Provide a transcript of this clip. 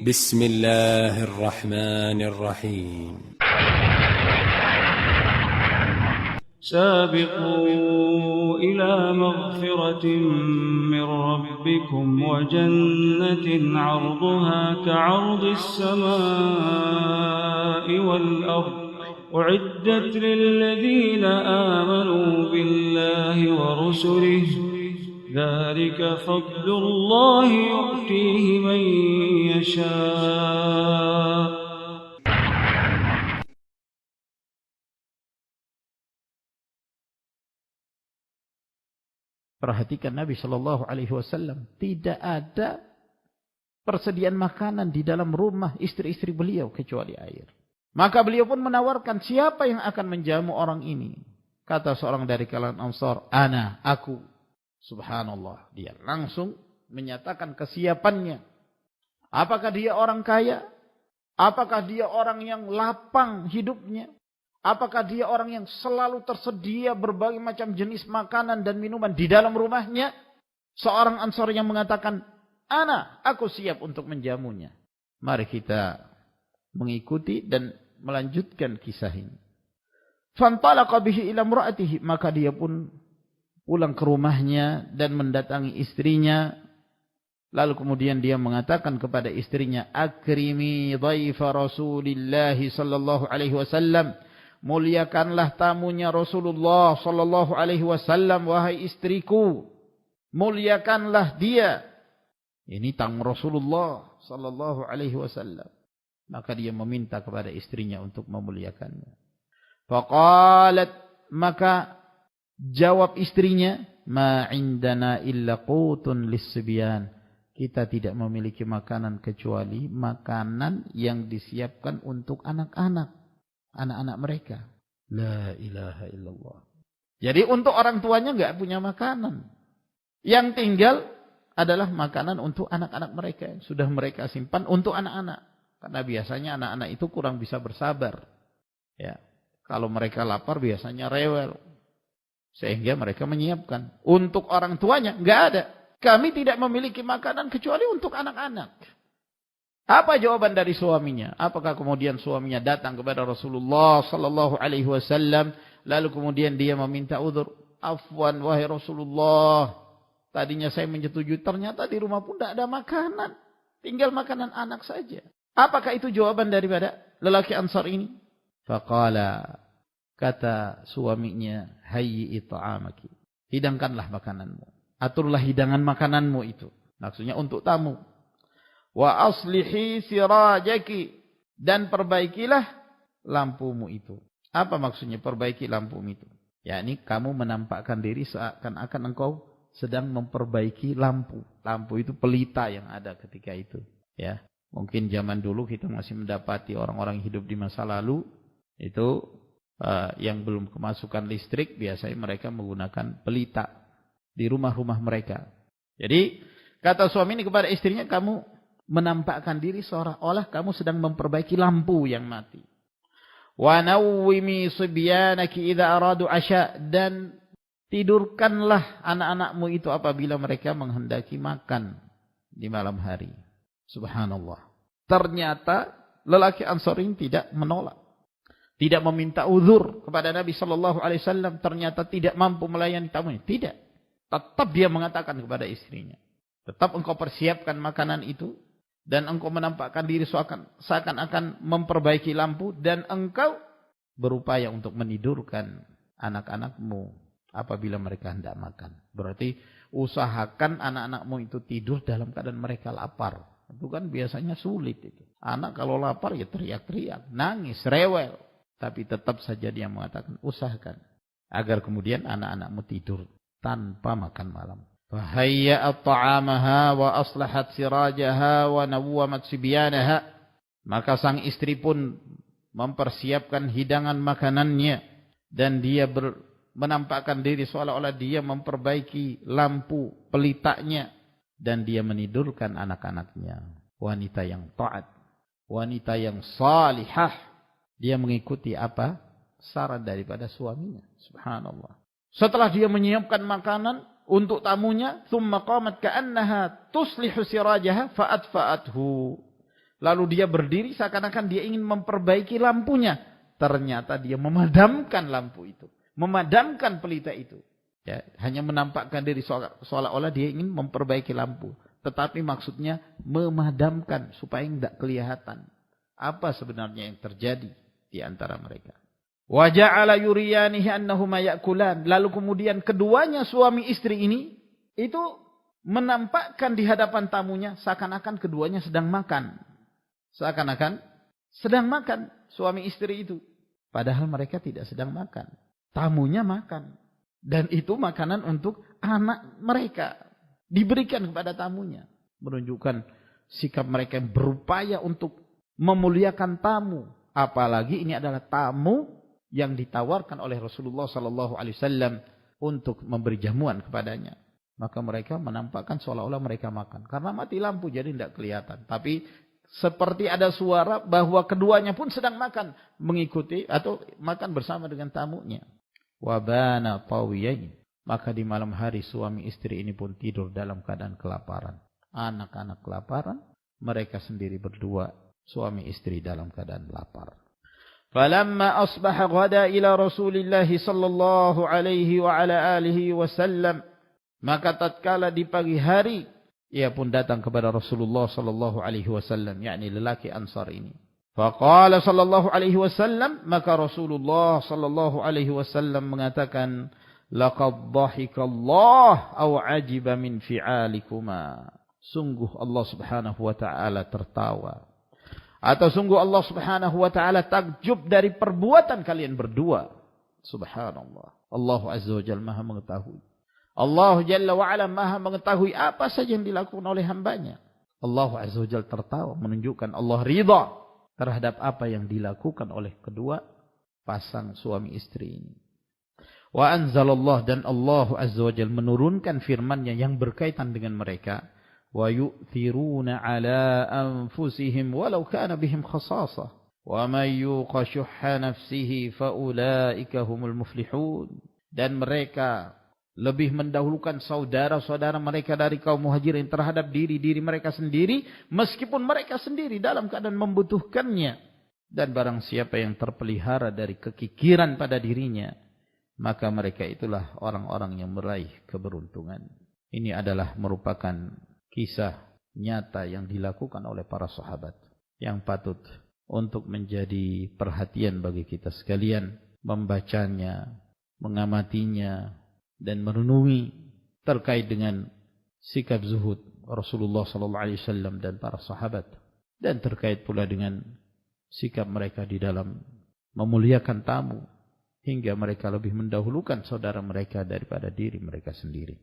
بسم الله الرحمن الرحيم سابقوا إلى مغفرة من ربكم وجنة عرضها كعرض السماء والأرض أعدت للذين آمنوا بالله ورسله ذلك فضل الله يؤتيه من يشاء. Perhatikan Nabi Shallallahu Alaihi Wasallam, tidak ada persediaan makanan di dalam rumah istri-istri beliau kecuali air. Maka beliau pun menawarkan, siapa yang akan menjamu orang ini? Kata seorang dari kalangan Ansar, ana, aku. Subhanallah, dia langsung menyatakan kesiapannya. Apakah dia orang kaya? Apakah dia orang yang lapang hidupnya? Apakah dia orang yang selalu tersedia berbagai macam jenis makanan dan minuman di dalam rumahnya? Seorang Ansar yang mengatakan, ana, aku siap untuk menjamunya. Mari kita mengikuti dan melanjutkan kisah ini. Fantalaqa bihi ila imra'atihi, maka dia pun pulang ke rumahnya dan mendatangi istrinya. Lalu kemudian dia mengatakan kepada istrinya, akrimi dhaifa Rasulillah sallallahu alaihi wasallam. Muliakanlah tamunya Rasulullah sallallahu alaihi wasallam, wahai istriku. Muliakanlah dia. Ini tamu Rasulullah sallallahu alaihi wasallam. Maka dia meminta kepada istrinya untuk memuliakannya. Faqalat, maka jawab istrinya, ma indana illa qutun lis-sibyan. Kita tidak memiliki makanan kecuali makanan yang disiapkan untuk anak-anak mereka. La ilaha illallah. Jadi untuk orang tuanya enggak punya makanan. Yang tinggal adalah makanan untuk anak-anak mereka yang sudah mereka simpan untuk anak-anak. Karena biasanya anak-anak itu kurang bisa bersabar. Ya. Kalau mereka lapar biasanya rewel. Sehingga mereka menyiapkan. Untuk orang tuanya enggak ada. Kami tidak memiliki makanan kecuali untuk anak-anak. Apa jawaban dari suaminya? Apakah kemudian suaminya datang kepada Rasulullah sallallahu alaihi wasallam lalu kemudian dia meminta uzur? Afwan wahai Rasulullah, tadinya saya menyetujui, ternyata di rumah pun tidak ada makanan. Tinggal makanan anak saja. Apakah itu jawaban daripada lelaki Ansar ini? Faqala, kata suaminya, hayyi ta'amaki. Hidangkanlah makananmu. Aturlah hidangan makananmu itu. Maksudnya untuk tamu. Wa aslihi sirajaki, dan perbaikilah lampumu itu. Apa maksudnya perbaiki lampumu itu? Yakni kamu menampakkan diri seakan-akan engkau sedang memperbaiki lampu. Lampu itu pelita yang ada ketika itu. Ya, mungkin zaman dulu kita masih mendapati orang-orang hidup di masa lalu itu yang belum kemasukan listrik, biasanya mereka menggunakan pelita di rumah-rumah mereka. Jadi kata suami ini kepada istrinya, kamu menampakkan diri seolah-olah kamu sedang memperbaiki lampu yang mati. Wa nawwimi sibyanaki idza aradu asya, dan tidurkanlah anak-anakmu itu apabila mereka menghendaki makan di malam hari. Subhanallah. Ternyata lelaki Ansar ini tidak menolak. Tidak meminta uzur kepada Nabi sallallahu alaihi wasallam, ternyata tidak mampu melayani tamunya. Tidak. Tetap dia mengatakan kepada istrinya, tetap engkau persiapkan makanan itu. Dan engkau menampakkan diri seakan-akan memperbaiki lampu. Dan engkau berupaya untuk menidurkan anak-anakmu apabila mereka hendak makan. Berarti usahakan anak-anakmu itu tidur dalam keadaan mereka lapar. Itu kan biasanya sulit itu. Anak kalau lapar ya teriak-teriak, nangis, rewel. Tapi tetap saja dia mengatakan, usahakan agar kemudian anak-anakmu tidur tanpa makan malam. Fahayya'at ta'amaha wa aslahat sirajaha wa nawwamat sibyanaha. Maka sang istri pun mempersiapkan hidangan makanannya. Dan dia menampakkan diri seolah-olah dia memperbaiki lampu pelitanya. Dan dia menidurkan anak-anaknya. Wanita yang taat. Wanita yang salihah. Dia mengikuti apa? Saran daripada suaminya. Subhanallah. Setelah dia menyiapkan makanan untuk tamunya, thumma qamat ka'annaha tuslihu sirajaha fa'atfa'athu. Lalu dia berdiri seakan-akan dia ingin memperbaiki lampunya. Ternyata dia memadamkan lampu itu. Memadamkan pelita itu. Ya, hanya menampakkan diri seolah-olah dia ingin memperbaiki lampu. Tetapi maksudnya memadamkan supaya tidak kelihatan. Apa sebenarnya yang terjadi di antara mereka. Wa ja'ala yuriyanihi annahuma ya'kulan. Lalu kemudian keduanya suami istri ini itu menampakkan di hadapan tamunya seakan-akan keduanya sedang makan. Seakan-akan sedang makan suami istri itu. Padahal mereka tidak sedang makan. Tamunya makan. Dan itu makanan untuk anak mereka. Diberikan kepada tamunya. Menunjukkan sikap mereka yang berupaya untuk memuliakan tamu. Apalagi ini adalah tamu yang ditawarkan oleh Rasulullah SAW untuk memberi jamuan kepadanya. Maka mereka menampakkan seolah-olah mereka makan. Karena mati lampu jadi tidak kelihatan. Tapi seperti ada suara bahwa keduanya pun sedang makan. Mengikuti atau makan bersama dengan tamunya. Wabana tawiyain. Maka di malam hari suami istri ini pun tidur dalam keadaan kelaparan. Anak-anak kelaparan. Mereka sendiri berdua. Suami istri dalam keadaan lapar. Falamma asbaha ghada ila Rasulillah sallallahu alaihi wa ala alihi wasallam. Maka tatkala di pagi hari. Ia pun datang kepada Rasulullah sallallahu alaihi wasallam. Yakni lelaki Ansar ini. Faqala sallallahu alaihi wasallam, maka Rasulullah sallallahu alaihi wasallam mengatakan, laqad dhahika Allah aw ajiba min fi'alikuma. Sungguh Allah Subhanahu wa taala tertawa. Atau sungguh Allah Subhanahu wa taala takjub dari perbuatan kalian berdua. Subhanallah. Allah Azza wa Jalla Maha mengetahui. Allah Jalla wa Ala Maha mengetahui apa saja yang dilakukan oleh hambanya. Allah Azza wa Jalla tertawa menunjukkan Allah ridha terhadap apa yang dilakukan oleh kedua pasang suami istri ini. Wa anzalallah, dan Allah Azza wa Jalla menurunkan firman-Nya yang berkaitan dengan mereka. Wa yu'thiruna ala anfusihim walau kana bihim khasasah. Wa may yuqa syuhha nafsihi fa ulaika humul muflihun. Dan mereka lebih mendahulukan saudara-saudara mereka dari kaum muhajirin terhadap diri-diri mereka sendiri. Meskipun mereka sendiri dalam keadaan membutuhkannya. Dan barang siapa yang terpelihara dari kekikiran pada dirinya. Maka mereka itulah orang-orang yang meraih keberuntungan. Ini adalah merupakan kisah nyata yang dilakukan oleh para sahabat. Yang patut untuk menjadi perhatian bagi kita sekalian. Membacanya, mengamatinya, dan merenungi terkait dengan sikap zuhud Rasulullah SAW dan para sahabat. Dan terkait pula dengan sikap mereka di dalam memuliakan tamu. Hingga mereka lebih mendahulukan saudara mereka daripada diri mereka sendiri.